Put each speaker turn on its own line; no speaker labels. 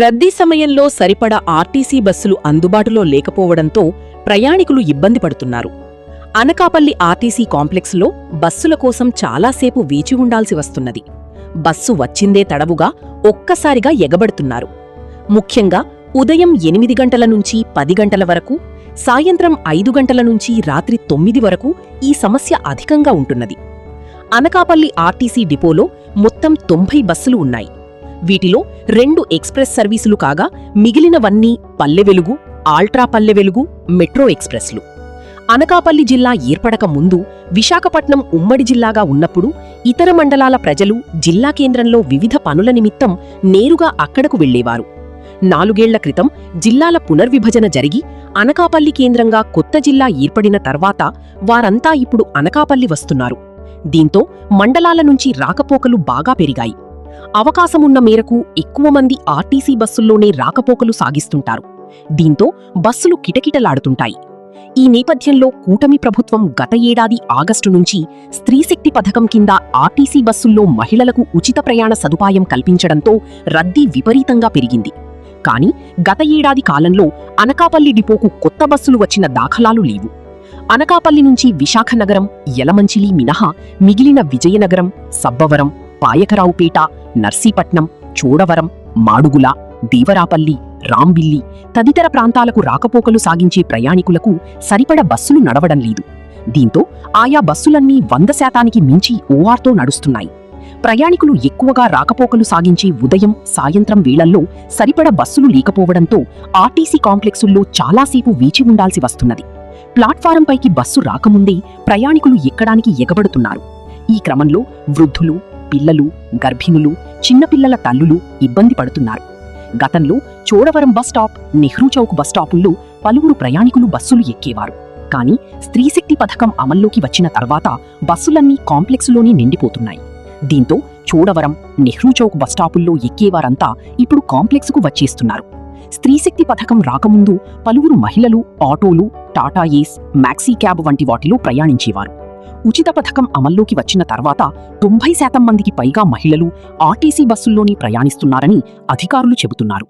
రద్దీ సమయంలో సరిపడా ఆర్టీసీ బస్సులు అందుబాటులో లేకపోవడంతో ప్రయాణికులు ఇబ్బంది పడుతున్నారు. అనకాపల్లి ఆర్టీసీ కాంప్లెక్స్లో బస్సుల కోసం చాలాసేపు వేచి ఉండాల్సి వస్తున్నది. బస్సు వచ్చిందే తడవుగా ఒక్కసారిగా ఎగబడుతున్నారు. ముఖ్యంగా ఉదయం 8 గంటల నుంచి 10 గంటల వరకు, సాయంత్రం 5 గంటల నుంచి రాత్రి 9 వరకు ఈ సమస్య అధికంగా ఉంటున్నది. అనకాపల్లి ఆర్టీసీ డిపోలో మొత్తం 90 బస్సులు ఉన్నాయి. వీటిలో 2 ఎక్స్ప్రెస్ సర్వీసులు కాగా మిగిలినవన్నీ పల్లె వెలుగు, ఆల్ట్రా పల్లె వెలుగు, మెట్రో ఎక్స్ప్రెస్లు. అనకాపల్లి జిల్లా ఏర్పడక ముందు విశాఖపట్నం ఉమ్మడి జిల్లాగా ఉన్నప్పుడు ఇతర మండలాల ప్రజలు జిల్లా కేంద్రంలో వివిధ పనుల నిమిత్తం నేరుగా అక్కడకు వెళ్లేవారు. 4 ఏళ్ల క్రితం జిల్లాల పునర్విభజన జరిగి అనకాపల్లి కేంద్రంగా కొత్త జిల్లా ఏర్పడిన తర్వాత వారంతా ఇప్పుడు అనకాపల్లి వస్తున్నారు. దీంతో మండలాల నుంచి రాకపోకలు బాగా పెరిగాయి. అవకాశమున్న మేరకు ఎక్కువ మంది ఆర్టీసీ బస్సుల్లోనే రాకపోకలు సాగిస్తుంటారు. దీంతో బస్సులు కిటకిటలాడుతుంటాయి. ఈ నేపథ్యంలో కూటమి ప్రభుత్వం గత ఏడాది ఆగస్టు నుంచి స్త్రీశక్తి పథకం కింద ఆర్టీసీ బస్సుల్లో మహిళలకు ఉచిత ప్రయాణ సదుపాయం కల్పించడంతో రద్దీ విపరీతంగా పెరిగింది. కానీ గత ఏడాది కాలంలో అనకాపల్లి డిపోకు కొత్త బస్సులు వచ్చిన దాఖలాలు లేవు. అనకాపల్లి నుంచి విశాఖ నగరం, యలమంచిలి మినహా మిగిలిన విజయనగరం, సబ్బవరం, పాయకరావుపేట, నర్సీపట్నం, చోడవరం, మాడుగుల, దేవరాపల్లి, రాంబిల్లి తదితర ప్రాంతాలకు రాకపోకలు సాగించే ప్రయాణికులకు సరిపడ బస్సులు నడవడం లేదు. దీంతో ఆయా బస్సులన్నీ 100% మించి ఓఆర్తో నడుస్తున్నాయి. ప్రయాణికులు ఎక్కువగా రాకపోకలు సాగించే ఉదయం, సాయంత్రం వేళల్లో సరిపడ బస్సులు లేకపోవడంతో ఆర్టీసీ కాంప్లెక్సుల్లో చాలాసేపు వేచి ఉండాల్సి వస్తున్నది. ప్లాట్ఫారంపైకి బస్సు రాకముందే ప్రయాణికులు ఎక్కడానికి ఎగబడుతున్నారు. ఈ క్రమంలో వృద్ధులు, పిల్లలు, గర్భిణులు, చిన్నపిల్లల తల్లులు ఇబ్బంది పడుతున్నారు. గతంలో చోడవరం బస్టాప్, నెహ్రూ చౌక్ బస్టాపుల్లో పలువురు ప్రయాణికులు బస్సులు ఎక్కేవారు. కానీ స్త్రీశక్తి పథకం అమల్లోకి వచ్చిన తర్వాత బస్సులన్నీ కాంప్లెక్సులోనే నిండిపోతున్నాయి. దీంతో చోడవరం, నెహ్రూ చౌక్ బస్టాపుల్లో ఎక్కేవారంతా ఇప్పుడు కాంప్లెక్సుకు వచ్చేస్తున్నారు. స్త్రీశక్తి పథకం రాకముందు పలువురు మహిళలు ఆటోలు, టాటా ఏస్, మ్యాక్సీ క్యాబ్ వంటి వాటిలో ప్రయాణించేవారు. ఉచిత పథకం అమల్లోకి వచ్చిన తర్వాత 90% మందికి పైగా మహిళలు ఆర్టీసీ బస్సుల్లోనే ప్రయాణిస్తున్నారని అధికారులు చెబుతున్నారు.